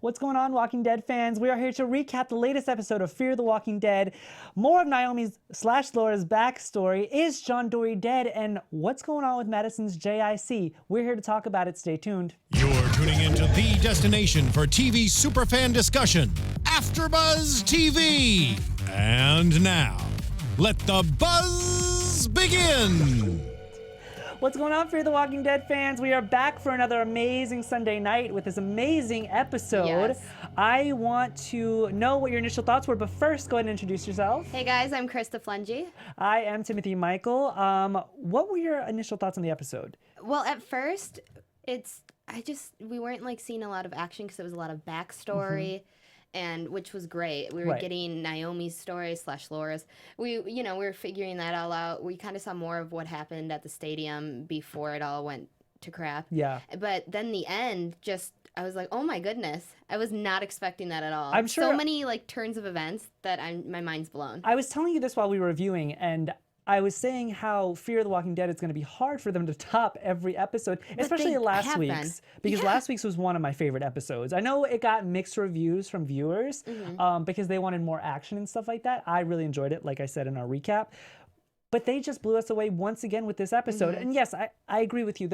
What's going on, Walking Dead fans? We are here to recap the latest episode of Fear the Walking Dead. More of Naomi's / Laura's backstory. Is John Dorie dead? And what's going on with Madison's JIC? We're here to talk about it. Stay tuned. You're tuning into the destination for TV superfan discussion, AFTERBUZZ TV. And now, let the buzz begin. What's going on, Fear the Walking Dead fans? We are back for another amazing Sunday night with this amazing episode. Yes. I want to know what your initial thoughts were, but first, go ahead and introduce yourself. Hey guys, I'm Krista Flentje. I am Timothy Michael. What were your initial thoughts on the episode? Well, at first, we weren't like seeing a lot of action because it was a lot of backstory. And which was great. We were getting Naomi's story / Laura's. We were figuring that all out. We kind of saw more of what happened at the stadium before it all went to crap. Yeah. But then the end, I was like, oh my goodness. I was not expecting that at all. I'm sure. So many like turns of events that my mind's blown. I was telling you this while we were reviewing, and I was saying how Fear the Walking Dead is going to be hard for them to top every episode, especially last week's, because last week's was one of my favorite episodes. I know it got mixed reviews from viewers because they wanted more action and stuff like that. I really enjoyed it, like I said in our recap. But they just blew us away once again with this episode. And yes, I agree with you.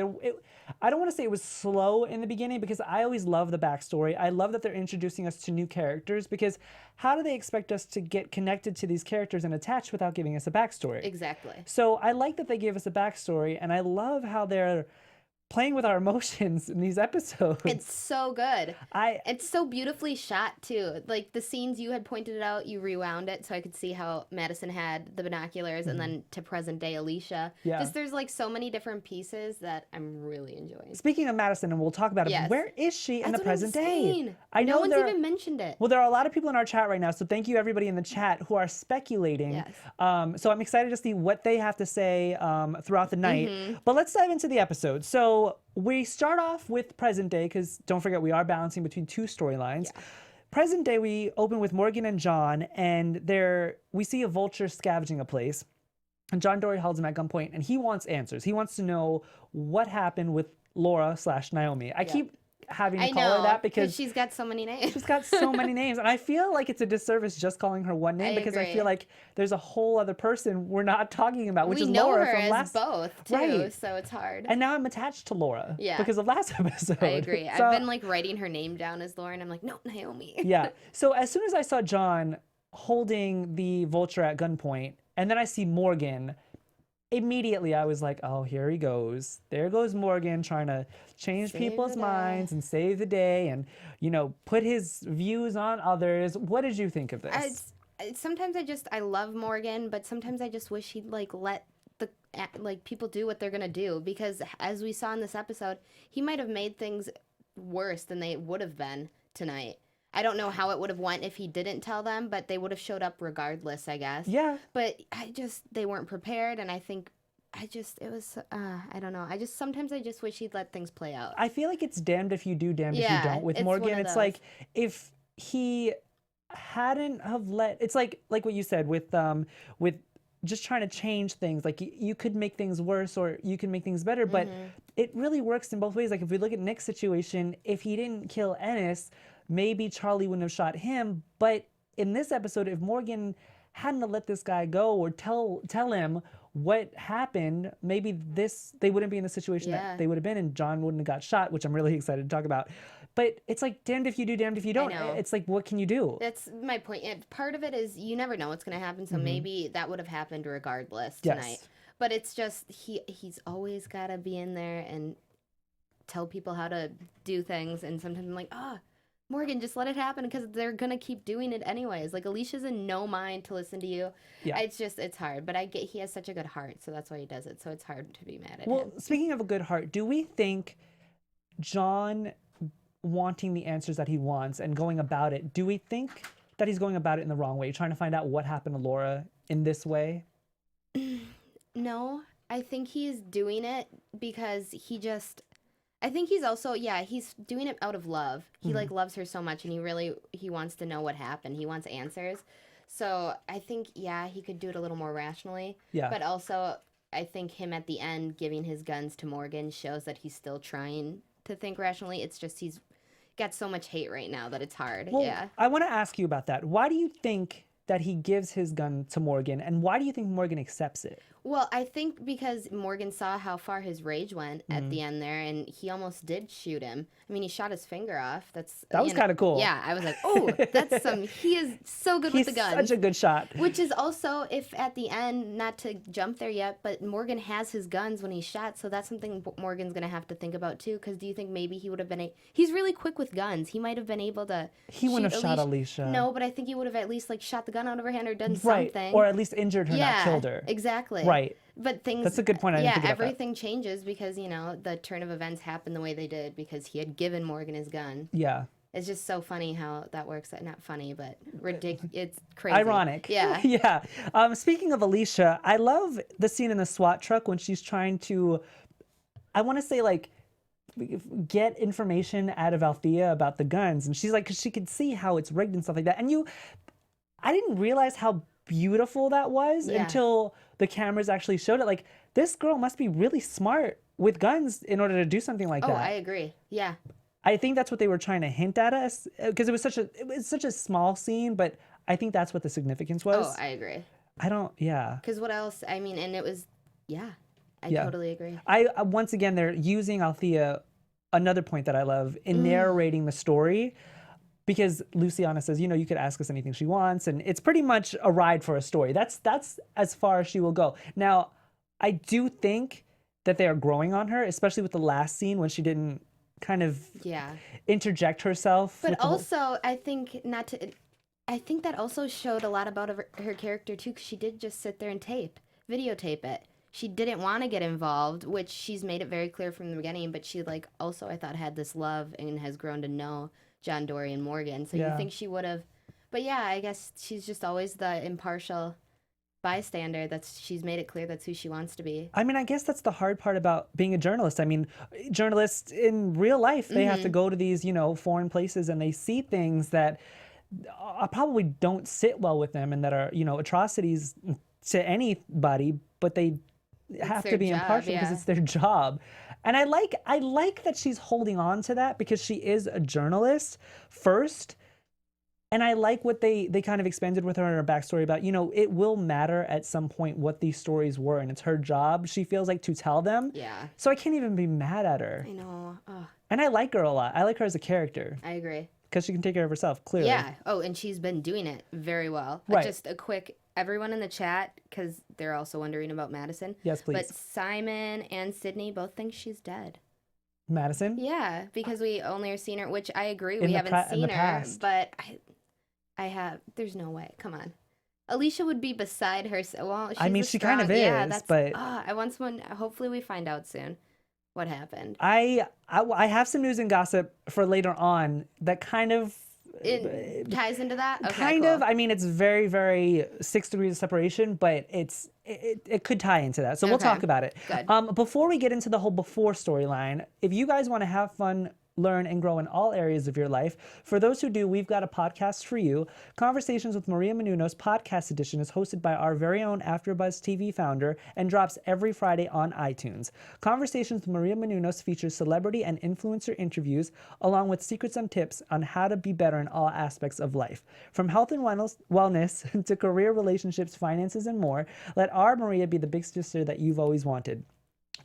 I don't want to say it was slow in the beginning because I always love the backstory. I love that they're introducing us to new characters because how do they expect us to get connected to these characters and attached without giving us a backstory? Exactly. So I like that they gave us a backstory, and I love how they're playing with our emotions in these episodes. It's so good. It's so beautifully shot too. Like the scenes you had pointed it out, you rewound it so I could see how Madison had the binoculars and then to present day Alicia. Yeah. Just there's like so many different pieces that I'm really enjoying. Speaking of Madison, and we'll talk about it, Yes. Where is she in the That's what I'm present day? saying. I know no one's even mentioned it. Well, there are a lot of people in our chat right now, so thank you everybody in the chat who are speculating. Yes. So I'm excited to see what they have to say throughout the night. But let's dive into the episode. So we start off with present day because don't forget we are balancing between two storylines. Yeah. Present day, we open with Morgan and John, and we see a vulture scavenging a place. And John Dorie holds him at gunpoint, and he wants answers. He wants to know what happened with Laura / Naomi. I keep having to call her that because she's got so many names. She's got so many names, and I feel like it's a disservice just calling her one name because I feel like there's a whole other person we're not talking about, which is Laura from last. We know her as both too, so it's hard. And now I'm attached to Laura because of last episode. I agree. So, I've been like writing her name down as Laura, and I'm like, no, Naomi. Yeah. So as soon as I saw John holding the vulture at gunpoint, and then I see Morgan, immediately I was like, oh, here he goes. There goes Morgan trying to change people's minds and save the day and, put his views on others. What did you think of this? Sometimes I love Morgan, but sometimes I just wish he'd let the people do what they're going to do, because as we saw in this episode, he might have made things worse than they would have been tonight. I don't know how it would have went if he didn't tell them, but they would have showed up regardless, I guess. Yeah. But they weren't prepared, and I think I don't know. Sometimes I just wish he'd let things play out. I feel like it's damned if you do, damned if you don't. With Morgan, it's like if he hadn't have it's like what you said with just trying to change things. Like you could make things worse or you can make things better, but it really works in both ways. Like if we look at Nick's situation, if he didn't kill Ennis, maybe Charlie wouldn't have shot him. But in this episode, if Morgan hadn't have let this guy go or tell him what happened, maybe they wouldn't be in the situation that they would have been, and John wouldn't have got shot, which I'm really excited to talk about. But it's like damned if you do, damned if you don't. It's like, what can you do? That's my point. Part of it is you never know what's going to happen, so maybe that would have happened regardless tonight. Yes. But it's just he's always got to be in there and tell people how to do things, and sometimes I'm like, Morgan, just let it happen because they're going to keep doing it anyways. Like, Alicia's in no mind to listen to you. Yeah. It's hard. But he has such a good heart, so that's why he does it. So it's hard to be mad at him. Well, speaking of a good heart, do we think John wanting the answers that he wants and going about it, do we think that he's going about it in the wrong way, trying to find out what happened to Laura in this way? No, I think he's doing it because I think he's also, he's doing it out of love. He loves her so much, and he wants to know what happened. He wants answers. So I think, he could do it a little more rationally. Yeah. But also, I think him at the end giving his guns to Morgan shows that he's still trying to think rationally. It's just he's got so much hate right now that it's hard. Well, yeah. I want to ask you about that. Why do you think that he gives his gun to Morgan, and why do you think Morgan accepts it? Well, I think because Morgan saw how far his rage went at the end there, and he almost did shoot him. I mean, he shot his finger off. That was kind of cool. Yeah, I was like, oh, that's some. He is so good with the gun. He's such a good shot. Which is also, if at the end, not to jump there yet, but Morgan has his guns when he's shot, so that's something Morgan's gonna have to think about too. Because do you think maybe he would have been? He's really quick with guns. He might have been able to. He wouldn't have shot Alicia. No, but I think he would have at least like shot the gun out of her hand or done right. something. Or at least injured her, not killed her. Exactly. Right. But things. That's a good point. I didn't think about everything changes because the turn of events happened the way they did because he had given Morgan his gun. Yeah. It's just so funny how that works. Not funny, but ridiculous. It's crazy. Ironic. Yeah. Yeah. Speaking of Alicia, I love the scene in the SWAT truck when she's trying to, I want to say like, get information out of Althea about the guns, and she's like, because she could see how it's rigged and stuff like that. And I didn't realize how beautiful that was until the cameras actually showed it. Like, this girl must be really smart with guns in order to do something like that. Oh, I agree. Yeah. I think that's what they were trying to hint at us, because it was such a small scene, but I think that's what the significance was. Oh, I agree. Because what else? I mean, and it was, I totally agree. Once again, they're using Althea, another point that I love, in narrating the story. Because Luciana says, you could ask us anything she wants, and it's pretty much a ride for a story. That's as far as she will go. Now, I do think that they are growing on her, especially with the last scene when she didn't kind of interject herself. But also, I think that also showed a lot about her character too, because she did just sit there and videotape it. She didn't want to get involved, which she's made it very clear from the beginning. But she also I thought had this love and has grown to know John Dory and Morgan. So you think she would have, but I guess she's just always the impartial bystander. She's made it clear that's who she wants to be. I mean, I guess that's the hard part about being a journalist. I mean, journalists in real life, they have to go to these, foreign places, and they see things that probably don't sit well with them and that are, atrocities to anybody, but they have to be impartial because it's their job. And I like that she's holding on to that because she is a journalist first. And I like what they kind of expanded with her in her backstory about, it will matter at some point what these stories were, and it's her job, she feels like, to tell them. Yeah. So I can't even be mad at her. I know. Ugh. And I like her a lot. I like her as a character. I agree. Because she can take care of herself, clearly. Yeah. Oh, and she's been doing it very well. Right. Just a quick, everyone in the chat, because they're also wondering about Madison. Yes, please. But Simon and Sydney both think she's dead. Madison? Yeah, because we only are seeing her, which I agree, we haven't seen her, but there's no way. Come on. Alicia would be beside her. Well, she kind of is, but I want someone. Hopefully, we find out soon what happened. I have some news and gossip for later on that kind of it ties into that. Okay, kind cool. of. I mean, it's very, very 6 degrees of separation, but it could tie into that. So we'll talk about it. Good. Before we get into the whole before storyline, if you guys want to have fun, learn, and grow in all areas of your life. For those who do, we've got a podcast for you. Conversations with Maria Menounos podcast edition is hosted by our very own AfterBuzz TV founder and drops every Friday on iTunes. Conversations with Maria Menounos features celebrity and influencer interviews, along with secrets and tips on how to be better in all aspects of life. From health and wellness to career, relationships, finances, and more, let our Maria be the big sister that you've always wanted.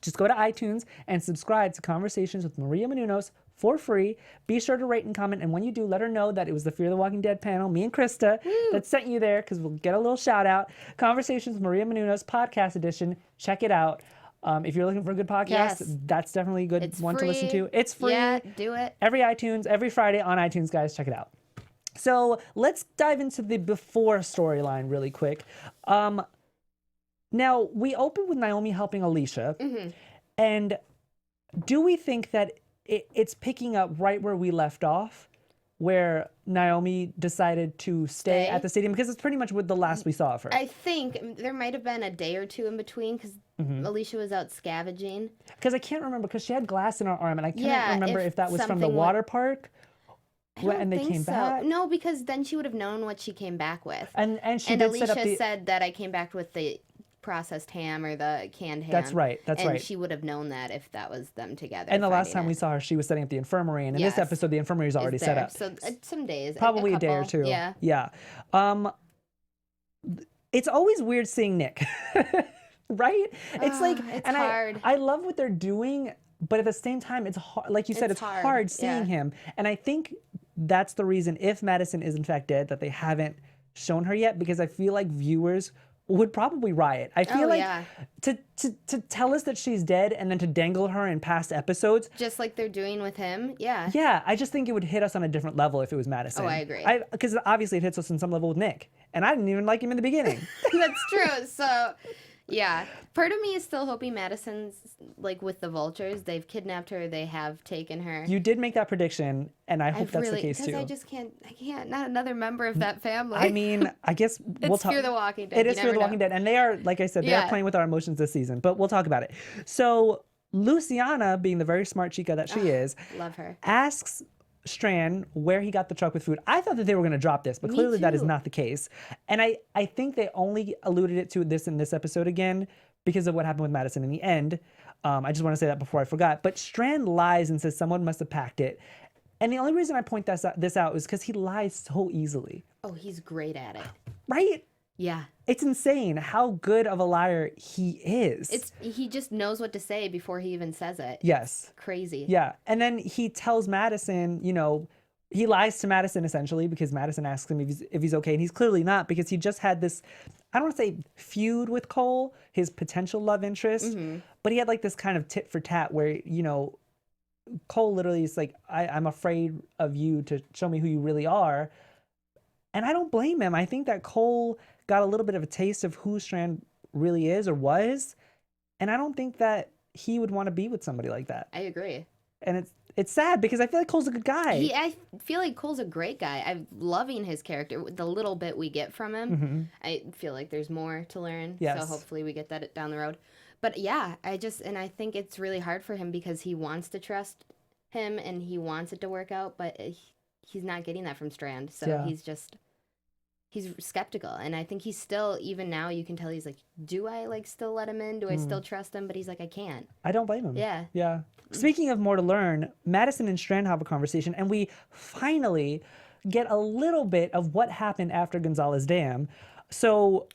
Just go to iTunes and subscribe to Conversations with Maria Menounos for free. Be sure to rate and comment, and when you do, let her know that it was the Fear the Walking Dead panel, me and Krista, that sent you there, because we'll get a little shout out. Conversations with Maria Menounos podcast edition. Check it out. If you're looking for a good podcast, that's definitely a good one to listen to. It's free. Yeah, do it. Every Friday on iTunes, guys. Check it out. So let's dive into the before storyline really quick. Now, we open with Naomi helping Alicia, and do we think that it's picking up right where we left off, where Naomi decided to stay at the stadium? Because it's pretty much with the last we saw of her. I think there might have been a day or two in between, because Alicia was out scavenging. Because I can't remember, because she had glass in her arm, and I can't remember if that was from the something water park. I don't and they think came so. back. No, because then she would have known what she came back with. And she And did Alicia set up the... said that I came back with the processed ham or the canned ham. That's right. And she would have known that if that was them together. And the last time we saw her, she was setting up the infirmary. And in this episode, the infirmary is already set up. So some days. Probably a day or two. Yeah. Yeah. It's always weird seeing Nick. Right? It's it's hard. I love what they're doing, but at the same time, it's hard. Like you said, it's hard seeing him. And I think that's the reason, if Madison is in fact dead, that they haven't shown her yet, because I feel like viewers would probably riot. I feel to tell us that she's dead and then to dangle her in past episodes. Just like they're doing with him. Yeah. Yeah, I just think it would hit us on a different level if it was Madison. Oh, I agree. Because obviously it hits us on some level with Nick. And I didn't even like him in the beginning. That's true. So, yeah. Part of me is still hoping Madison's, like, with the vultures. They've kidnapped her. They have taken her. You did make that prediction, and I hope that's the case, too. Because I can't. Not another member of that family. I mean, I guess we'll talk. It's Fear the Walking Dead. It is Fear the Walking Dead. And they are, like I said, they are playing with our emotions this season. But we'll talk about it. So, Luciana, being the very smart chica that she is, love her, asks Strand where he got the truck with food. I thought that they were going to drop this, but clearly that is not the case. And I think they only alluded it to this in this episode again because of what happened with Madison in the end. I just want to say that before I forgot. But Strand lies and says someone must have packed it. And the only reason I point this out is because he lies so easily. Oh, he's great at it. Right? Yeah. It's insane how good of a liar he is. He just knows what to say before he even says it. Yes. Crazy. Yeah. And then he tells Madison, you know, he lies to Madison essentially because Madison asks him if he's okay. And he's clearly not, because he just had this, I don't want to say feud with Cole, his potential love interest, but he had like this kind of tit for tat where, you know, Cole literally is like, I'm afraid of you to show me who you really are. And I don't blame him. I think that Cole got a little bit of a taste of who Strand really is or was. And I don't think that he would want to be with somebody like that. I agree. And it's sad because I feel like Cole's a good guy. I feel like Cole's a great guy. I'm loving his character. The little bit we get from him, I feel like there's more to learn. Yes. So hopefully we get that down the road. But yeah, I think it's really hard for him because he wants to trust him and he wants it to work out, but he's not getting that from Strand. So he's skeptical. And I think he's still, even now, you can tell he's like, do I like still let him in? Do I still trust him? But he's like, I can't. I don't blame him. Yeah. Yeah. Speaking of more to learn, Madison and Strand have a conversation, and we finally get a little bit of what happened after Gonzalez Dam. So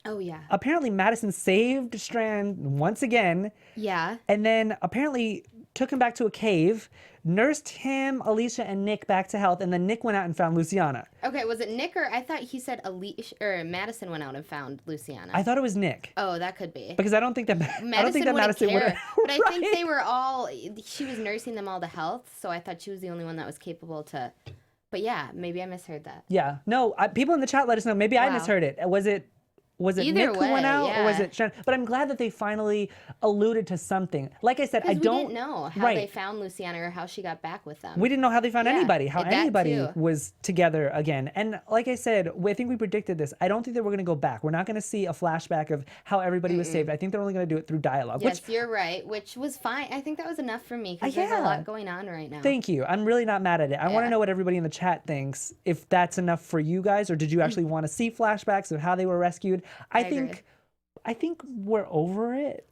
apparently Madison saved Strand once again. Yeah. And then apparently took him back to a cave, nursed him, Alicia, and Nick back to health, and then Nick went out and found Luciana. Okay, was it Nick, or I thought he said Alicia or Madison went out and found Luciana? I thought it was Nick. Oh, that could be. Because I don't think that Madison would have. But I think they were all. She was nursing them all to health, so I thought she was the only one that was capable to. But yeah, maybe I misheard that. Yeah, no. People in the chat let us know. Maybe I misheard it. Was it Nick who went out, or was it Strand? But I'm glad that they finally alluded to something. Like I said, I don't. We didn't know how they found Luciana or how she got back with them. We didn't know how they found anybody, how anybody was together again. And like I said, I think we predicted this. I don't think that we're going to go back. We're not going to see a flashback of how everybody was saved. I think they're only going to do it through dialogue. Yes, you're right, which was fine. I think that was enough for me because there's a lot going on right now. Thank you. I'm really not mad at it. I want to know what everybody in the chat thinks, if that's enough for you guys, or did you actually want to see flashbacks of how they were rescued? I think we're over it.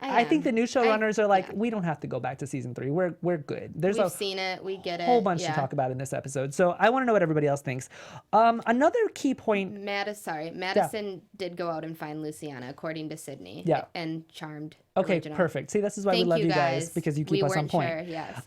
I think the new showrunners are like, we don't have to go back to season 3. We're good. We've seen it. We get it. Whole bunch to talk about in this episode. So I want to know what everybody else thinks. Another key point. Madison did go out and find Luciana, according to Sydney. Yeah. And Charmed. Okay, perfect. See, this is why we love you guys, because you keep us on point. Sure, yes.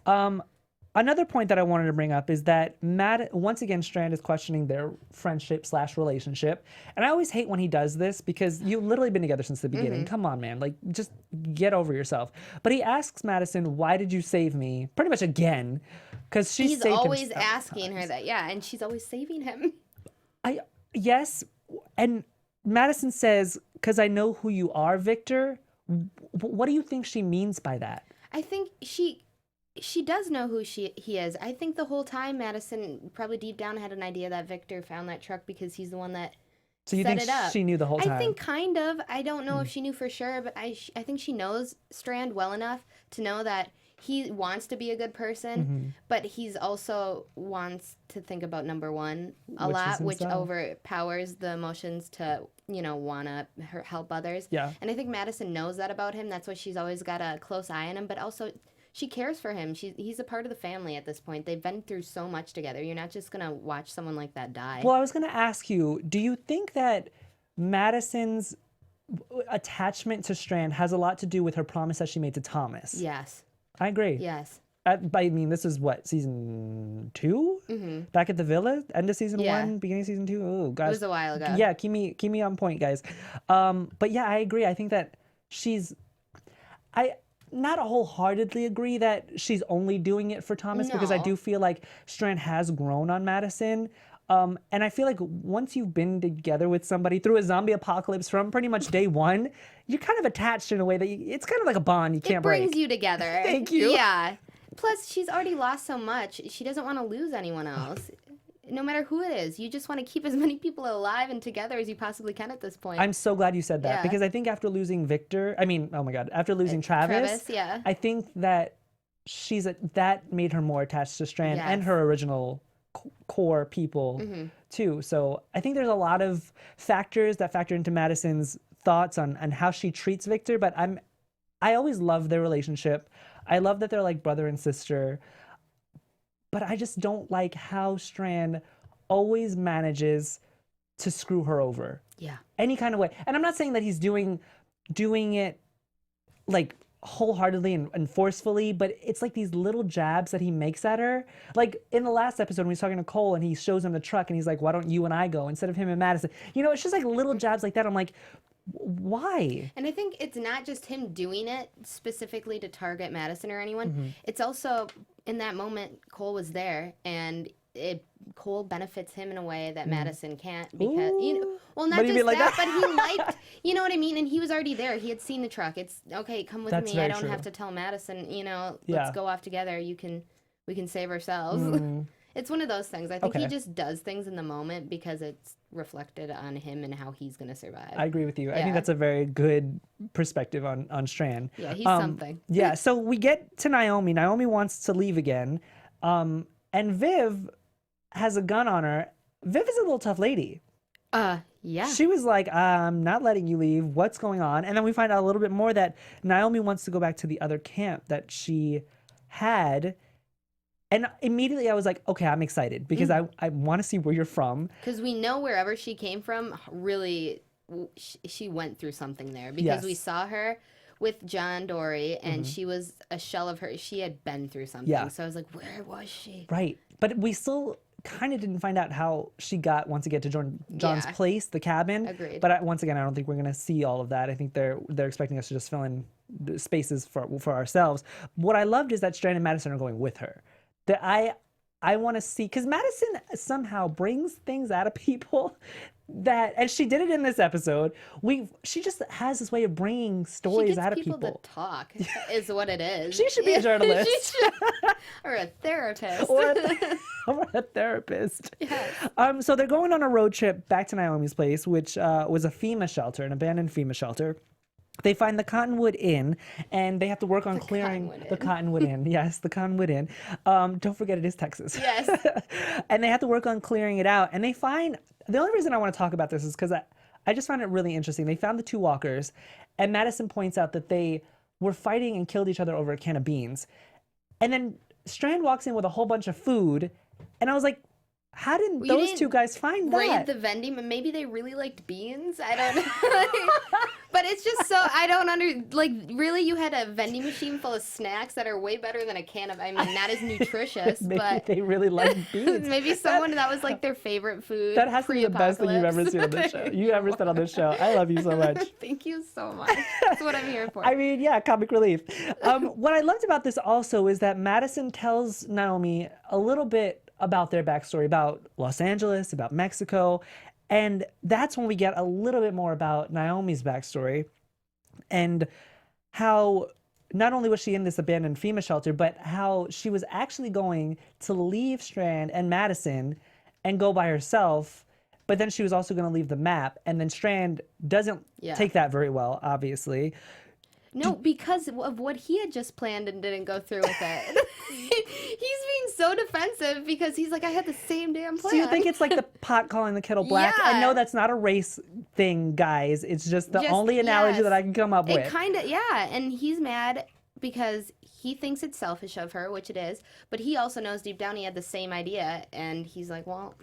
Another point that I wanted to bring up is that once again, Strand is questioning their friendship/relationship. And I always hate when he does this because you've literally been together since the beginning. Come on, man. Like, just get over yourself. But he asks Madison, why did you save me? Pretty much again. Because he's always asking her that. Yeah, and she's always saving him. Yes. And Madison says, because I know who you are, Victor. What do you think she means by that? I think she does know who he is. I think the whole time Madison probably deep down had an idea that Victor found that truck because he's the one that set it up. She knew the whole time? I think kind of. I don't know if she knew for sure, but I think she knows Strand well enough to know that he wants to be a good person, but he's also wants to think about number one a lot, which overpowers the emotions to, you know, want to help others. Yeah. And I think Madison knows that about him. That's why she's always got a close eye on him, but also she cares for him. He's a part of the family at this point. They've been through so much together. You're not just going to watch someone like that die. Well, I was going to ask you, do you think that Madison's attachment to Strand has a lot to do with her promise that she made to Thomas? Yes. I agree. Yes. I mean, this is what, season 2? Back at the villa? End of season 1? Beginning of season 2? Oh, guys. It was a while ago. Yeah, keep me on point, guys. But yeah, I agree. I think that I not wholeheartedly agree that she's only doing it for Thomas, because I do feel like Strand has grown on Madison. And I feel like once you've been together with somebody through a zombie apocalypse from pretty much day one, you're kind of attached in a way that it's kind of like a bond you can't break. It brings you together. Thank you. Yeah. Plus, she's already lost so much. She doesn't want to lose anyone else. No matter who it is, you just want to keep as many people alive and together as you possibly can at this point. I'm so glad you said that, because I think after losing after losing Travis, I think that that made her more attached to Strand and her original core people too. So I think there's a lot of factors that factor into Madison's thoughts on how she treats Victor, but I always love their relationship. I love that they're like brother and sister, but I just don't like how Strand always manages to screw her over. Yeah. Any kind of way. And I'm not saying that he's doing it like wholeheartedly and forcefully, but it's like these little jabs that he makes at her. Like in the last episode when he's talking to Cole and he shows him the truck and he's like, why don't you and I go instead of him and Madison? You know, it's just like little jabs like that. I'm like, why? And I think it's not just him doing it specifically to target Madison or anyone. It's also in that moment Cole was there, and Cole benefits him in a way that Madison can't, because well, not just that, but he liked, you know what I mean, and he was already there. He had seen the truck. It's okay, come with me. I don't have to tell Madison, you know, let's go off together. We can save ourselves. It's one of those things. I think he just does things in the moment because it's reflected on him and how he's going to survive. I agree with you. I think that's a very good perspective on Strand. Yeah, he's something. Yeah, so we get to Naomi. Naomi wants to leave again. And Viv has a gun on her. Viv is a little tough lady. Yeah. She was like, I'm not letting you leave. What's going on? And then we find out a little bit more that Naomi wants to go back to the other camp that she had. And immediately I was like, okay, I'm excited because I want to see where you're from. Because we know wherever she came from, really, she went through something there. Because we saw her with John Dory, and she was a shell of her. She had been through something. Yeah. So I was like, where was she? Right. But we still kind of didn't find out how she got, once again, to John's place, the cabin. Agreed. But once again, I don't think we're going to see all of that. I think they're expecting us to just fill in the spaces for ourselves. What I loved is that Strand and Madison are going with her. That I want to see, because Madison somehow brings things out of people that, and she did it in this episode. She just has this way of bringing stories out of people. She gets people to talk, is what it is. She should be a journalist. Or a therapist. or a therapist. Yes. So they're going on a road trip back to Naomi's place, which was a FEMA shelter, an abandoned FEMA shelter. They find the Cottonwood Inn, and they have to work on clearing the Cottonwood Inn. Yes, the Cottonwood Inn. Don't forget, it is Texas. Yes. And they have to work on clearing it out. And they find, the only reason I want to talk about this is because I just found it really interesting. They found the two walkers, and Madison points out that they were fighting and killed each other over a can of beans. And then Strand walks in with a whole bunch of food, and I was like, how did those two guys find that? Raid the vending, and maybe they really liked beans. I don't know. But it's just so, I don't really, you had a vending machine full of snacks that are way better than a can of, I mean, not as nutritious, maybe but they really like beans. Maybe someone that was like their favorite food. That has to be the best thing you've ever seen on this show. You ever said on this show. I love you so much. Thank you so much. That's what I'm here for. I mean, yeah, comic relief. What I loved about this also is that Madison tells Naomi a little bit about their backstory, about Los Angeles, about Mexico. And that's when we get a little bit more about Naomi's backstory and how not only was she in this abandoned FEMA shelter, but how she was actually going to leave Strand and Madison and go by herself. But then she was also going to leave the map. And then Strand doesn't take that very well, obviously. No, because of what he had just planned and didn't go through with it. He's being so defensive because he's like, I had the same damn plan. So you think it's like the pot calling the kettle black? Yeah. I know that's not a race thing, guys. It's just the only analogy that I can come up with. It kind of, yeah. And he's mad because he thinks it's selfish of her, which it is. But he also knows deep down he had the same idea. And he's like, well,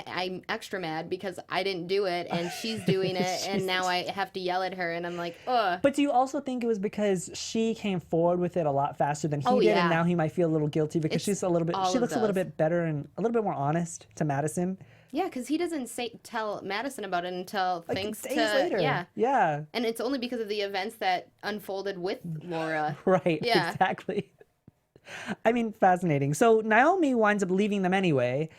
I'm extra mad because I didn't do it and she's doing it and now I have to yell at her and I'm like, ugh. But do you also think it was because she came forward with it a lot faster than he did and now he might feel a little guilty because she's a little bit, she looks a little bit better and a little bit more honest to Madison? Yeah, because he doesn't tell Madison about it until like thanks days to later. Yeah. And it's only because of the events that unfolded with Laura. Right. Yeah. Exactly. I mean, fascinating. So Naomi winds up leaving them anyway.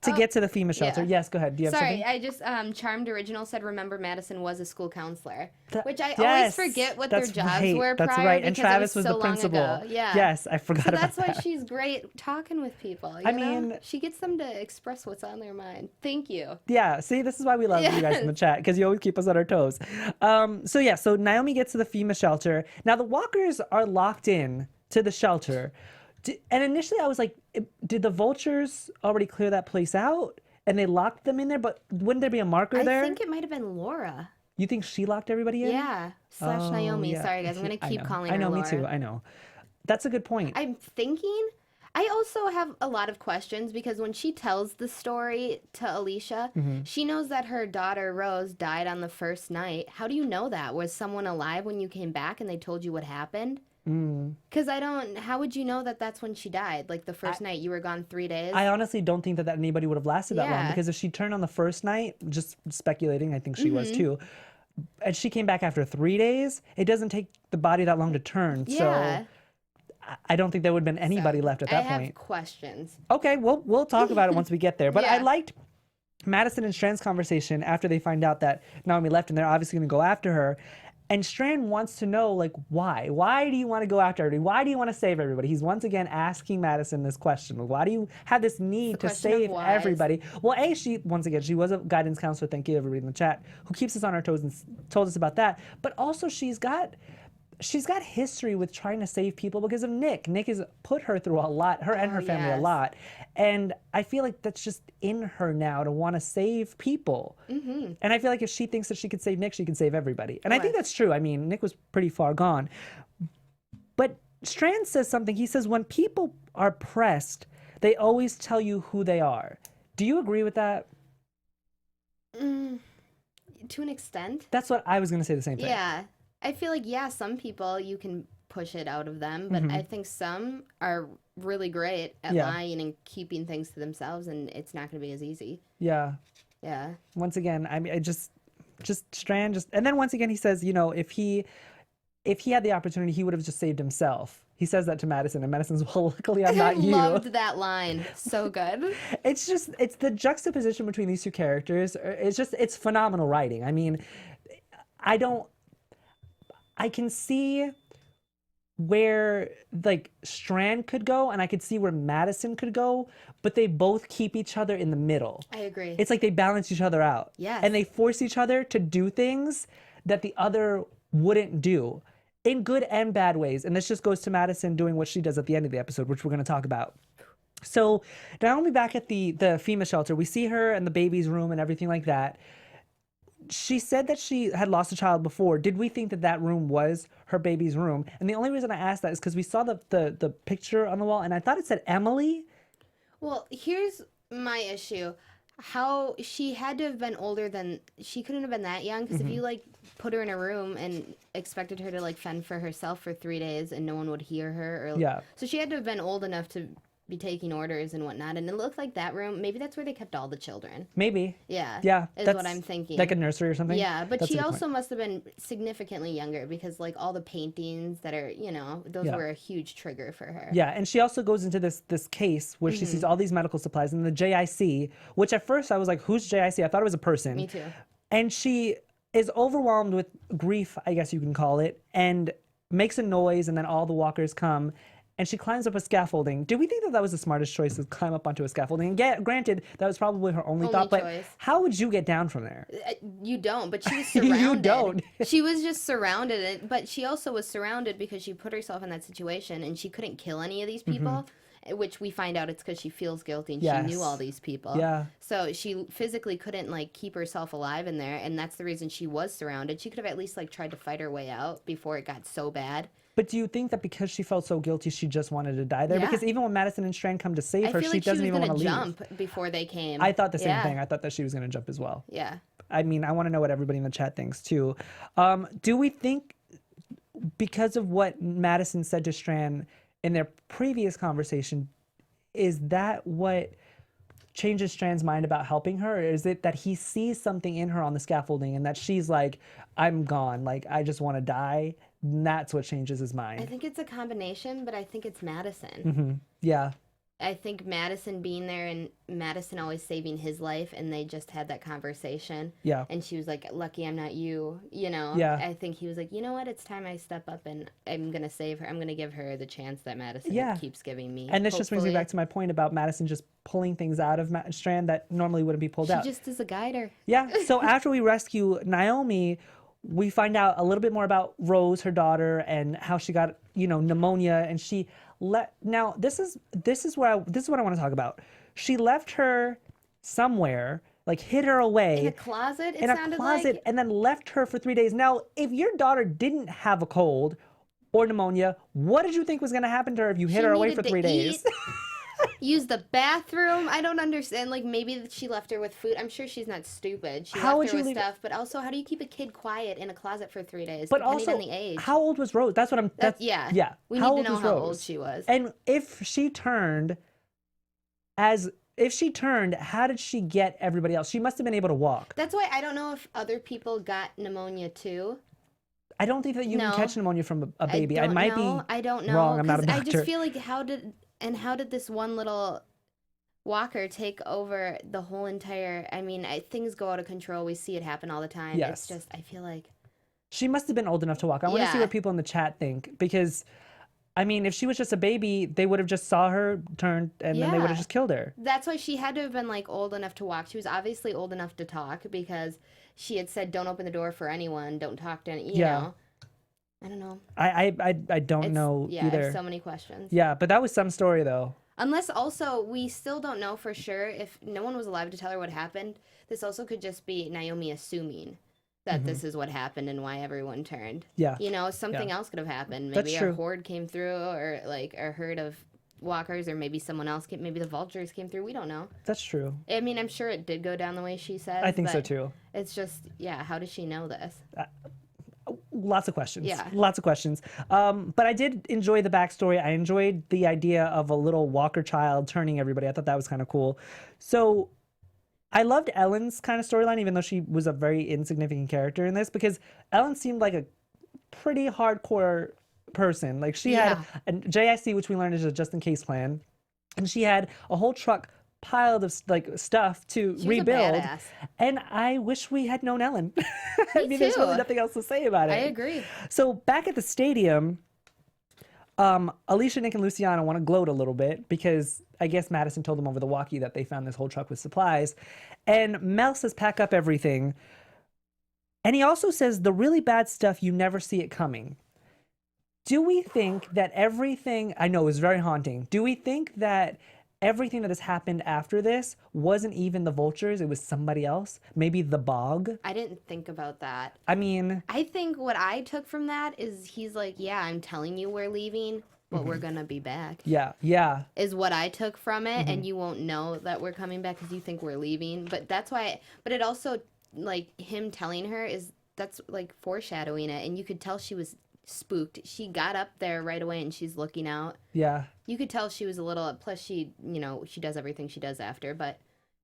To get to the FEMA shelter. Yeah. Yes, go ahead. Do you have something? I just, Charmed Original said, remember Madison was a school counselor. Which I always forget what their jobs were prior. That's right. And Travis was the principal. Yeah. Yes, I forgot about that. So that's why she's great talking with people. I mean, she gets them to express what's on their mind. Thank you. Yeah, see, this is why we love you guys in the chat, because you always keep us on our toes. So Naomi gets to the FEMA shelter. Now the walkers are locked in to the shelter. And initially I was like, did the vultures already clear that place out? And they locked them in there? But wouldn't there be a marker there? I think it might have been Laura. You think she locked everybody in? Yeah. / Naomi. Yeah. Sorry, guys. I'm going to keep calling her Laura. Me too. I know. That's a good point. I'm thinking... I also have a lot of questions because when she tells the story to Alicia, she knows that her daughter Rose died on the first night. How do you know that? Was someone alive when you came back and they told you what happened? Because how would you know that that's when she died? Like the first night, you were gone 3 days? I honestly don't think that anybody would have lasted that long, because if she turned on the first night, just speculating, I think she was too, and she came back after 3 days, it doesn't take the body that long to turn. So I don't think there would have been anybody left at that point. I have questions. Okay, we'll talk about it once we get there. But I liked Madison and Strand's conversation after they find out that Naomi left and they're obviously going to go after her. And Strand wants to know, like, why? Why do you want to go after everybody? Why do you want to save everybody? He's once again asking Madison this question. Why do you have this need to save everybody? Well, she was a guidance counselor, thank you everybody in the chat, who keeps us on our toes and told us about that. But also she's got history with trying to save people because of Nick. Nick has put her through a lot, her and her family a lot. And I feel like that's just in her now to want to save people. And I feel like if she thinks that she could save Nick, she can save everybody. And I think that's true. I mean, Nick was pretty far gone. But Strand says something. He says, when people are pressed, they always tell you who they are. Do you agree with that? To an extent. That's what I was going to say, the same thing. Yeah. I feel like, some people you can push it out of them, but I think some are really great at lying and keeping things to themselves, and it's not going to be as easy. Yeah. Once again, I mean, I just Strand and then once again he says, if he had the opportunity, he would have just saved himself. He says that to Madison, and Madison's, well, luckily I'm not you. I loved that line. So good. It's the juxtaposition between these two characters. It's phenomenal writing. I mean, I can see where like Strand could go and I could see where Madison could go, but they both keep each other in the middle. I agree. It's like they balance each other out. Yes. And they force each other to do things that the other wouldn't do in good and bad ways. And this just goes to Madison doing what she does at the end of the episode, which we're going to talk about. So Naomi back at the FEMA shelter, we see her in the baby's room and everything like that. She said that she had lost a child before. Did we think that room was her baby's room? And the only reason I asked that is because we saw the picture on the wall, and I thought it said Emily. Well, here's my issue. How she had to have been older than... She couldn't have been that young, because if you, like, put her in a room and expected her to, like, fend for herself for 3 days and no one would hear her... So she had to have been old enough to be taking orders and whatnot, and it looked like that room, maybe that's where they kept all the children. Maybe. Yeah, is what I'm thinking. Like a nursery or something? Yeah, but she also must have been significantly younger, because like all the paintings that are, those were a huge trigger for her. Yeah, and she also goes into this case where she sees all these medical supplies and the JIC, which at first I was like, who's JIC? I thought it was a person. Me too. And she is overwhelmed with grief, I guess you can call it, and makes a noise, and then all the walkers come. and she climbs up a scaffolding. Do we think that that was the smartest choice to climb up onto a scaffolding? And granted, that was probably her only thought, choice. But how would you get down from there? You don't, but she was surrounded. You don't. She was just surrounded, but she also was surrounded because she put herself in that situation and she couldn't kill any of these people, which we find out it's because she feels guilty and she knew all these people. Yeah. So she physically couldn't like keep herself alive in there, and that's the reason she was surrounded. She could have at least like tried to fight her way out before it got so bad. But do you think that because she felt so guilty, she just wanted to die there? Yeah. Because even when Madison and Strand come to save her, she doesn't even want to leave. I feel like she was going to jump before they came. I thought the same thing. I thought that she was going to jump as well. Yeah. I mean, I want to know what everybody in the chat thinks too. Do we think, because of what Madison said to Strand in their previous conversation, is that what changes Strand's mind about helping her? Or is it that he sees something in her on the scaffolding and that she's like, I'm gone, like, I just want to die? And that's what changes his mind. I think it's a combination, but I think it's Madison. Yeah. I think Madison being there and Madison always saving his life, and they just had that conversation. Yeah. And she was like, lucky I'm not you, you know? Yeah. I think he was like, you know what? It's time I step up and I'm going to save her. I'm going to give her the chance that Madison keeps giving me. And this just brings me back to my point about Madison just pulling things out of Strand that normally wouldn't be pulled out. She just is a guider. Yeah. So after we rescue Naomi, we find out a little bit more about Rose, her daughter, and how she got, pneumonia, and she now this is what I want to talk about. She left her somewhere, like hid her away in a closet. Like... and then left her for 3 days. Now, if your daughter didn't have a cold or pneumonia, what did you think was going to happen to her if you hid her away for 3 days? Use the bathroom. I don't understand. Like, maybe she left her with food. I'm sure she's not stupid. She left her with stuff. But also, how do you keep a kid quiet in a closet for 3 days? But depending also, on the age. How old was Rose? That's what I'm. Yeah. We need to know how old she was. And if she turned, how did she get everybody else? She must have been able to walk. That's why I don't know if other people got pneumonia too. I don't think that you can catch pneumonia from a baby. I don't know. Wrong. I'm not a doctor. I just feel like how did this one little walker take over the whole entire... I mean, things go out of control. We see it happen all the time. Yes. It's just, I feel like... She must have been old enough to walk. I want to see what people in the chat think. Because, I mean, if she was just a baby, they would have just saw her, turned, and then they would have just killed her. That's why she had to have been, like, old enough to walk. She was obviously old enough to talk because she had said, don't open the door for anyone. Don't talk to anyone, you know. I don't know. I don't know either. I have so many questions. Yeah, but that was some story, though. Unless also, we still don't know for sure if no one was alive to tell her what happened. This also could just be Naomi assuming that this is what happened and why everyone turned. Yeah. Something else could have happened. Maybe a horde came through, or like a herd of walkers, or maybe someone else came. Maybe the vultures came through. We don't know. That's true. I mean, I'm sure it did go down the way she said. I think so too. It's just, how does she know this? Lots of questions. Yeah. Lots of questions. But I did enjoy the backstory. I enjoyed the idea of a little walker child turning everybody. I thought that was kind of cool. So I loved Ellen's kind of storyline, even though she was a very insignificant character in this, because Ellen seemed like a pretty hardcore person. Like she had a JIC, which we learned is a just-in-case plan, and she had a whole truck piled of like stuff to rebuild, and I wish we had known Ellen. I mean, there's really nothing else to say about it. I agree. So back at the stadium, Alicia, Nick, and Luciana want to gloat a little bit because I guess Madison told them over the walkie that they found this whole truck with supplies, and Mel says pack up everything, and he also says the really bad stuff, you never see it coming. Do we think that everything, I know it was very haunting, do we think that everything that has happened after this wasn't even the vultures, it was somebody else? Maybe the bog? I didn't think about that. I mean... I think what I took from that is he's like, yeah, I'm telling you we're leaving, but we're gonna be back. Yeah. Is what I took from it, and you won't know that we're coming back because you think we're leaving. But that's why... But it also, like, him telling her that's, like, foreshadowing it, and you could tell she was spooked. She got up there right away and she's looking out. Yeah. You could tell she was a little, plus she, she does everything she does after, but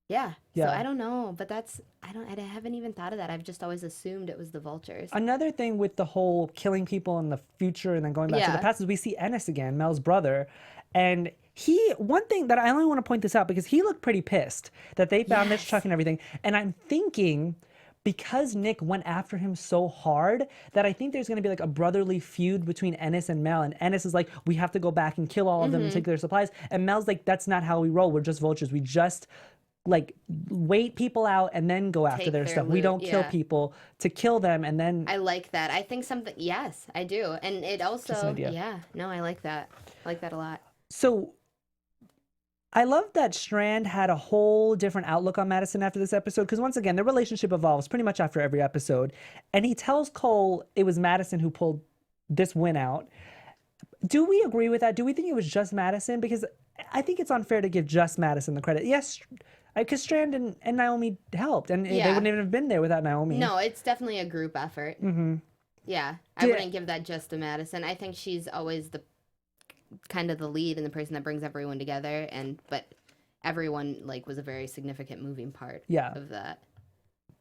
yeah. So I don't know, but I haven't even thought of that. I've just always assumed it was the vultures. Another thing with the whole killing people in the future and then going back to the past is we see Ennis again, Mel's brother, and one thing that I only want to point this out because he looked pretty pissed that they found this truck and everything, and I'm thinking because Nick went after him so hard that I think there's going to be like a brotherly feud between Ennis and Mel. And Ennis is like, we have to go back and kill all of them and take their supplies. And Mel's like, that's not how we roll. We're just vultures. We just like wait people out and then go after their stuff. We don't kill people to kill them and then. I like that. I think something, yes, I do. And it also, yeah, no, I like that. I like that a lot. So I love that Strand had a whole different outlook on Madison after this episode, because once again, their relationship evolves pretty much after every episode. And he tells Cole it was Madison who pulled this win out. Do we agree with that? Do we think it was just Madison? Because I think it's unfair to give just Madison the credit. Yes, because Strand and Naomi helped, and they wouldn't even have been there without Naomi. No, it's definitely a group effort. Mm-hmm. Yeah, I wouldn't give that just to Madison. I think she's always the kind of the lead and the person that brings everyone together, but everyone like was a very significant moving part of that.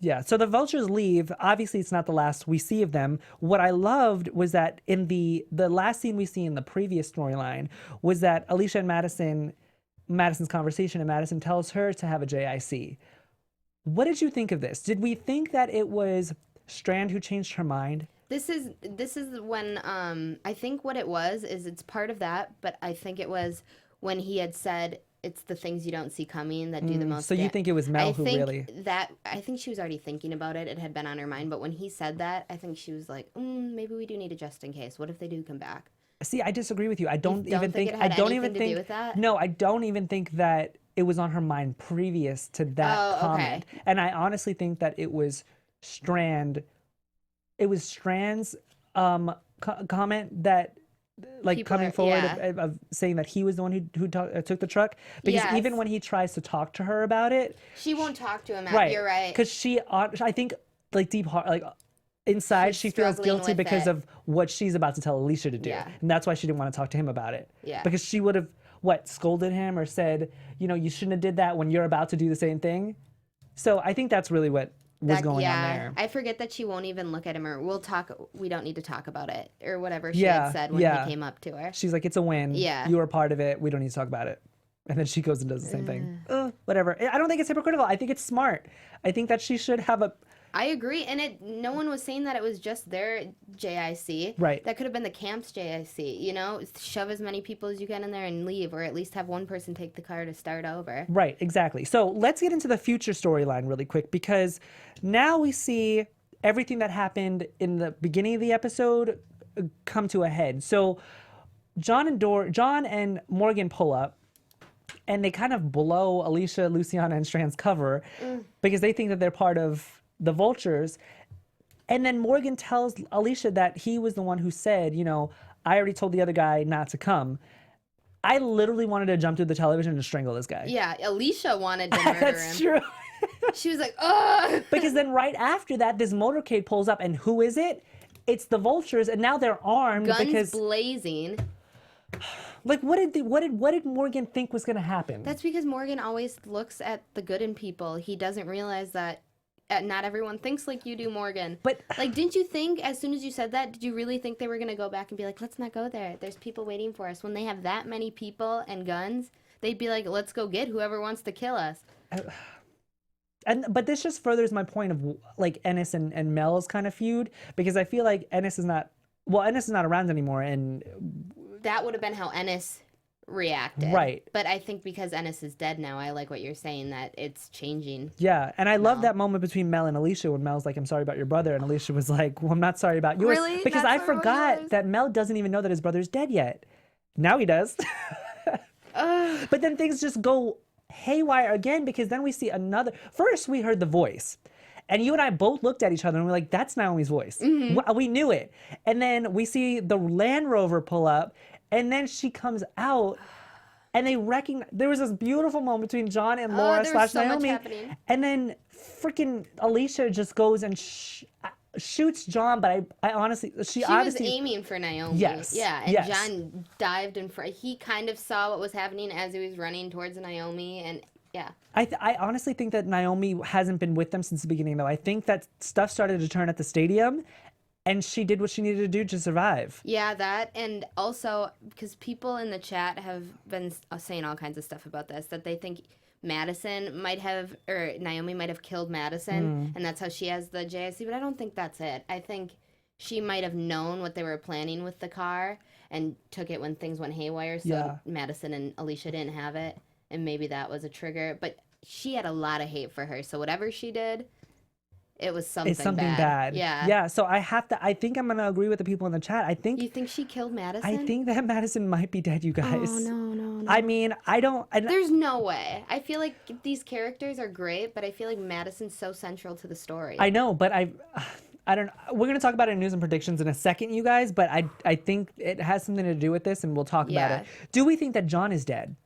Yeah, so the vultures leave. Obviously, it's not the last we see of them. What I loved was that in the last scene we see in the previous storyline was that Alicia and Madison's conversation, and Madison tells her to have a JIC. What did you think of this? Did we think that it was Strand who changed her mind? This is when I think what it was is it's part of that, but I think it was when he had said it's the things you don't see coming that do the most. So you think it was Mel who really? I think she was already thinking about it. It had been on her mind, but when he said that, I think she was like, maybe we do need a just in case. What if they do come back? See, I disagree with you. I don't even think it had anything to do with that? No, I don't even think that it was on her mind previous to that comment. Okay. And I honestly think that it was Strand. It was Strand's comment that, like, people coming forward of saying that he was the one who took the truck. Because even when he tries to talk to her about it, she won't talk to him. Right. You're right. Because I think, like, deep heart, like inside, she feels guilty because of what she's about to tell Alicia to do. Yeah. And that's why she didn't want to talk to him about it. Yeah. Because she would have, scolded him or said, you shouldn't have did that when you're about to do the same thing. So I think that's really what was going on there. I forget that she won't even look at him, or we don't need to talk about it, or whatever she had said when he came up to her. She's like, it's a win. Yeah. You were part of it. We don't need to talk about it. And then she goes and does the same thing. Whatever. I don't think it's hypocritical. I think it's smart. I think that she should have a... I agree. And no one was saying that it was just their JIC. Right. That could have been the camp's JIC, shove as many people as you can in there and leave, or at least have one person take the car to start over. Right, exactly. So let's get into the future storyline really quick, because now we see everything that happened in the beginning of the episode come to a head. So John and Morgan pull up, and they kind of blow Alicia, Luciana, and Strand's cover because they think that they're part of the vultures. And then Morgan tells Alicia that he was the one who said, I already told the other guy not to come. I literally wanted to jump through the television and strangle this guy. Yeah, Alicia wanted to murder him. That's true. She was like, ugh. Because then right after that, this motorcade pulls up, and who is it? It's the vultures, and now they're armed. Guns blazing. Like, what did Morgan think was going to happen? That's because Morgan always looks at the good in people. He doesn't realize that not everyone thinks like you do, Morgan. But like, didn't you think as soon as you said that, did you really think they were going to go back and be like, let's not go there, there's people waiting for us? When they have that many people and guns, they'd be like, let's go get whoever wants to kill us. But this just furthers my point of like Ennis and Mel's kind of feud, because I feel like Ennis is not around anymore, and that would have been how Ennis reacted. Right. But I think because Ennis is dead now, I like what you're saying, that it's changing. Yeah, and I love that moment between Mel and Alicia when Mel's like, I'm sorry about your brother, and Alicia was like, well, I'm not sorry about yours. Really? Because I forgot that Mel doesn't even know that his brother's dead yet. Now he does. But then things just go haywire again, because then we see first we heard the voice. And you and I both looked at each other and we're like, that's Naomi's voice. Mm-hmm. We knew it. And then we see the Land Rover pull up, and then she comes out, and they recognize. There was this beautiful moment between John and Laura / Naomi. And then freaking Alicia just goes and shoots John, but I honestly, she obviously was aiming for Naomi. Yes. Yeah, and John dived in front. He kind of saw what was happening as he was running towards Naomi, and yeah. I honestly think that Naomi hasn't been with them since the beginning, though. I think that stuff started to turn at the stadium, and she did what she needed to do to survive. Yeah, that, and also because people in the chat have been saying all kinds of stuff about this, that they think Madison might have, or Naomi might have killed Madison, and that's how she has the JIC, but I don't think that's it. I think she might have known what they were planning with the car and took it when things went haywire, so Madison and Alicia didn't have it, and maybe that was a trigger. But she had a lot of hate for her, so whatever she did, it was something bad. Yeah. So I think I'm gonna agree with the people in the chat. You think she killed Madison? I think that Madison might be dead, you guys. Oh, no. I mean, There's no way. I feel like these characters are great, but I feel like Madison's so central to the story. I know, but I don't know. We're going to talk about it in news and predictions in a second, you guys, but I think it has something to do with this, and we'll talk about it. Do we think that John is dead?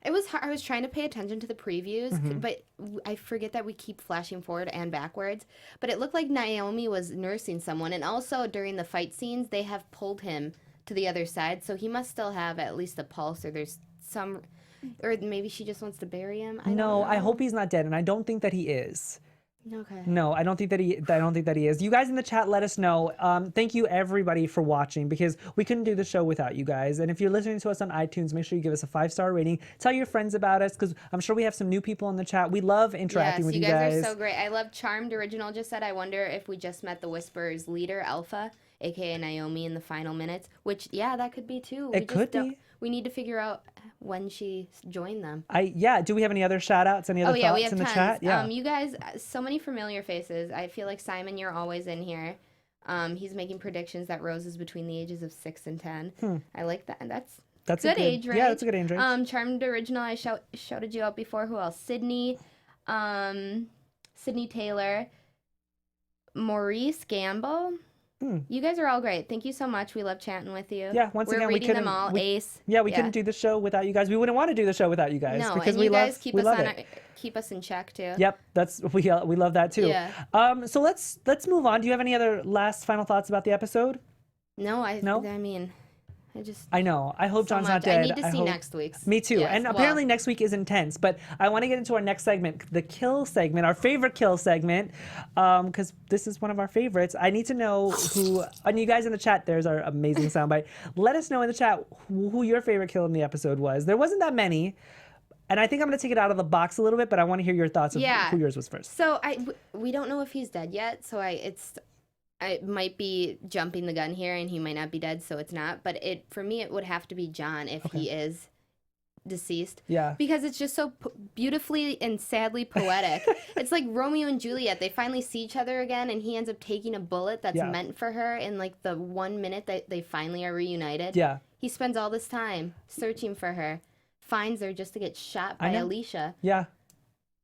It was hard. I was trying to pay attention to the previews, but I forget that we keep flashing forward and backwards. But it looked like Naomi was nursing someone, and also during the fight scenes, they have pulled him to the other side, so he must still have at least a pulse, or there's some, or maybe she just wants to bury him. I don't know. I hope he's not dead, and I don't think that he is. Okay. No, I don't think that he is. You guys in the chat, let us know. Thank you everybody for watching, because we couldn't do the show without you guys. And if you're listening to us on iTunes, make sure you give us a 5-star rating. Tell your friends about us, because I'm sure we have some new people in the chat. We love interacting with you guys. You guys are so great. I love Charmed Original just said, I wonder if we just met the Whisperers leader, Alpha, aka Naomi, in the final minutes. Which, yeah, that could be too. It could be. We need to figure out when she joined them. Do we have any other shout outs, any other thoughts we have in tons. the chat? Yeah. You guys, so many familiar faces. I feel like Simon, you're always in here. He's making predictions that Rose is between the ages of 6 and 10. I like that. That's good age range. Yeah, that's a good age range. Charmed Original, I shouted you out before. Who else? Sydney Taylor, Maurice Gamble. You guys are all great. Thank you so much. We love chatting with you. Yeah, once again, we're reading them all. Ace. Yeah, we couldn't do the show without you guys. We wouldn't want to do the show without you guys. No, because and you guys keep us in check too. Yep, we love that too. Yeah. So let's move on. Do you have any other last final thoughts about the episode? No, I mean, I know. I hope John's not dead. I need to see next week's. Me too. Yes, and apparently next week is intense. But I want to get into our next segment, the kill segment, our favorite kill segment, because this is one of our favorites. I need to know who, and you guys in the chat, there's our amazing soundbite. Let us know in the chat who your favorite kill in the episode was. There wasn't that many. And I think I'm going to take it out of the box a little bit, but I want to hear your thoughts of who yours was first. So we don't know if he's dead yet, so I might be jumping the gun here, and he might not be dead, so it's not. But for me, it would have to be John if he is deceased. Yeah. Because it's just so beautifully and sadly poetic. It's like Romeo and Juliet. They finally see each other again, and he ends up taking a bullet that's meant for her in like the 1 minute that they finally are reunited. Yeah. He spends all this time searching for her, finds her just to get shot by Alicia. Yeah.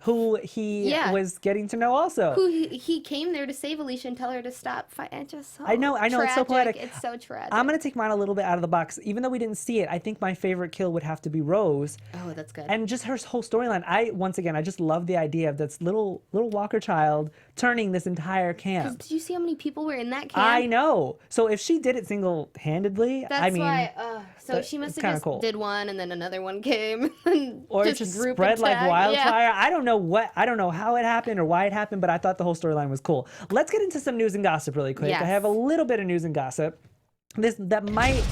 Who he was getting to know also. Who he came there to save Alicia and tell her to stop fighting. I know, it's so poetic. It's so tragic. I'm going to take mine a little bit out of the box. Even though we didn't see it, I think my favorite kill would have to be Rose. Oh, that's good. And just her whole storyline. I just love the idea of this little Walker child turning this entire camp. Did you see how many people were in that camp? I know. So if she did it single-handedly, so she must have just did one, and then another one came, and or just spread like wildfire. Yeah. I don't know how it happened or why it happened, but I thought the whole storyline was cool. Let's get into some news and gossip really quick. Yes. I have a little bit of news and gossip. That might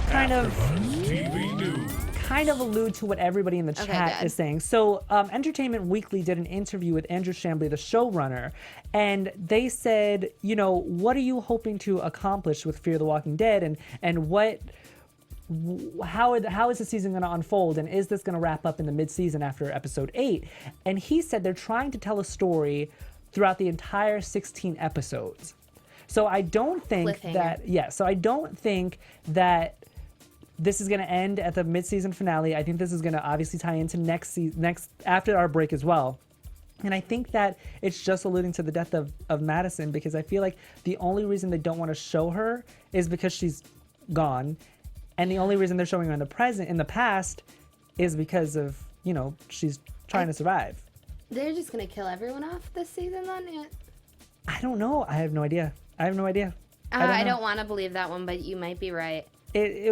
kind of allude to what everybody in the chat is saying. So Entertainment Weekly did an interview with Andrew Chambly, the showrunner, and they said, what are you hoping to accomplish with Fear the Walking Dead, and how is the season going to unfold, and is this going to wrap up in the mid-season after episode 8? And he said they're trying to tell a story throughout the entire 16 episodes. So I don't think that this is going to end at the mid-season finale. I think this is going to obviously tie into next after our break as well. And I think that it's just alluding to the death of Madison, because I feel like the only reason they don't want to show her is because she's gone. And the only reason they're showing her in the past is because of, she's trying to survive. They're just going to kill everyone off this season then? I don't know. I have no idea. I don't want to believe that one, but you might be right. It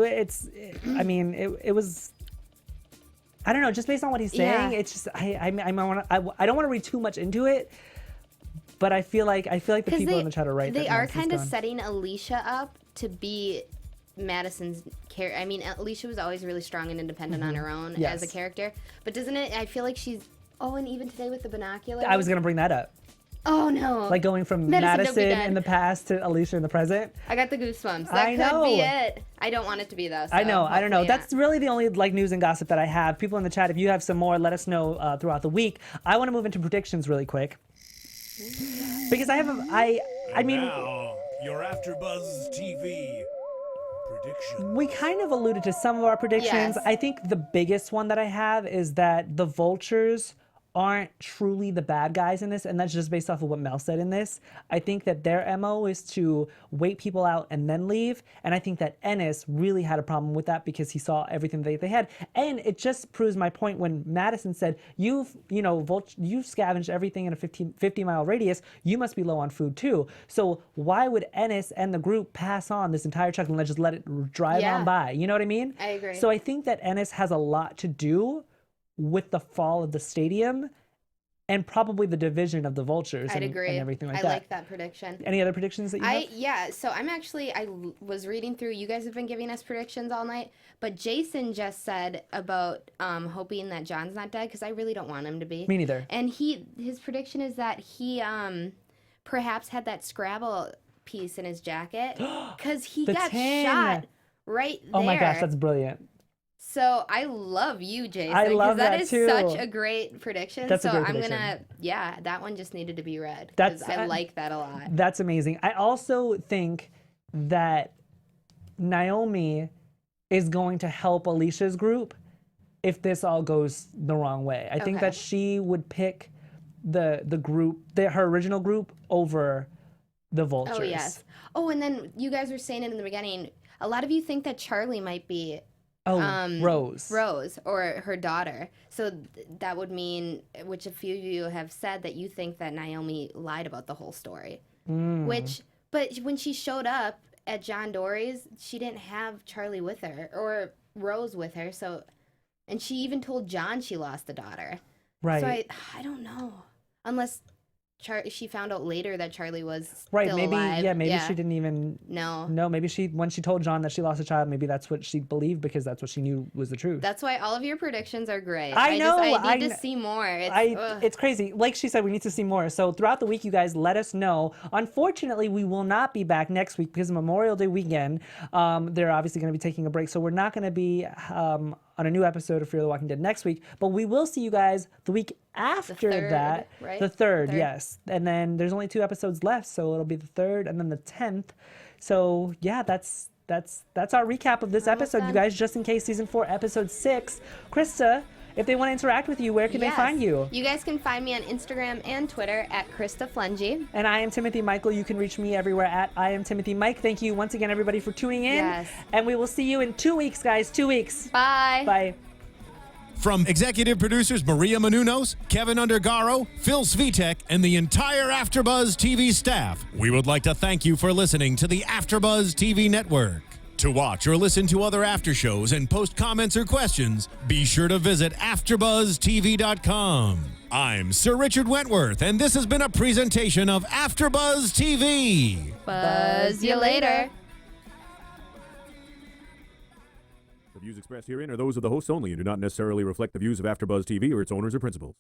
was, I don't know, just based on what he's saying, it's just, I don't want to read too much into it, but I feel like the people in the chat are right. They are kind of setting Alicia up to be Madison's character. I mean, Alicia was always really strong and independent on her own Yes. as a character. But doesn't it? I feel like she's. Oh, and even today with the binoculars. I was gonna bring that up. Oh no! Like going from Madison, don't be Madison dead. in the past to Alicia in the present. I got the goosebumps. That I know. could be it. I don't want it to be though. So I know. I don't know. hopefully That's really the only like news and gossip that I have. People in the chat, if you have some more, let us know throughout the week. I want to move into predictions really quick because I have I mean. Now, your AfterBuzz TV prediction. We kind of alluded to some of our predictions. Yes. I think the biggest one that I have is that the vultures aren't truly the bad guys in this, and that's just based off of what Mel said in this. I think that their MO is to wait people out and then leave, and I think that Ennis really had a problem with that because he saw everything that they had, and it just proves my point when Madison said, you've scavenged everything in a 50-mile radius, you must be low on food too. So why would Ennis and the group pass on this entire truck and just let it drive on by? You know what I mean? I agree. So I think that Ennis has a lot to do with the fall of the stadium and probably the division of the vultures I'd and, agree. and everything like I that. like that prediction. Any other predictions that you have? Yeah, so I was reading through, you guys have been giving us predictions all night, but Jason just said about hoping that John's not dead because I really don't want him to be. Me neither. And his prediction is that he perhaps had that Scrabble piece in his jacket because he The got 10. shot right there. Oh my gosh, that's brilliant. So I love you, Jason. I love 'cause that that is too. such a great prediction. That's a so great I'm prediction. gonna, that one just needed to be read because I like that a lot. That's amazing. I also think that Naomi is going to help Alicia's group if this all goes the wrong way. I think Okay. that she would pick the group, her original group, over the vultures. Oh yes. Oh, and then you guys were saying it in the beginning. A lot of you think that Charlie might be Rose. Rose or her daughter. So that would mean, which a few of you have said that you think that Naomi lied about the whole story. But when she showed up at John Dory's, she didn't have Charlie with her or Rose with her. So, and she even told John she lost a daughter. Right. So I don't know, unless she found out later that Charlie was Right, still maybe alive. maybe she didn't even No. maybe when she told John that she lost a child, maybe that's what she believed because that's what she knew was the truth. That's why all of your predictions are great. I know, I need to see more. It's crazy. Like she said, we need to see more. So throughout the week, you guys let us know. Unfortunately, we will not be back next week because of Memorial Day weekend. They're obviously going to be taking a break, so we're not going to be on a new episode of Fear the Walking Dead next week. But we will see you guys the week after that. Right? The third, yes. And then there's only 2 episodes left, so it'll be the 3rd and then the 10th. So yeah, that's our recap of this episode, you guys. Just in case, season 4, episode 6. Krista, if they want to interact with you, where can they find you? You guys can find me on Instagram and Twitter at Krista Flentje. And I am Timothy Michael. You can reach me everywhere at I am Timothy Mike. Thank you once again, everybody, for tuning in. Yes. And we will see you in 2 weeks, guys. 2 weeks. Bye. Bye. From executive producers Maria Menounos, Kevin Undergaro, Phil Svitek, and the entire AfterBuzz TV staff, we would like to thank you for listening to the AfterBuzz TV network. To watch or listen to other after shows and post comments or questions, be sure to visit AfterBuzzTV.com. I'm Sir Richard Wentworth, and this has been a presentation of AfterBuzz TV. Buzz you later. The views expressed herein are those of the hosts only and do not necessarily reflect the views of AfterBuzz TV or its owners or principals.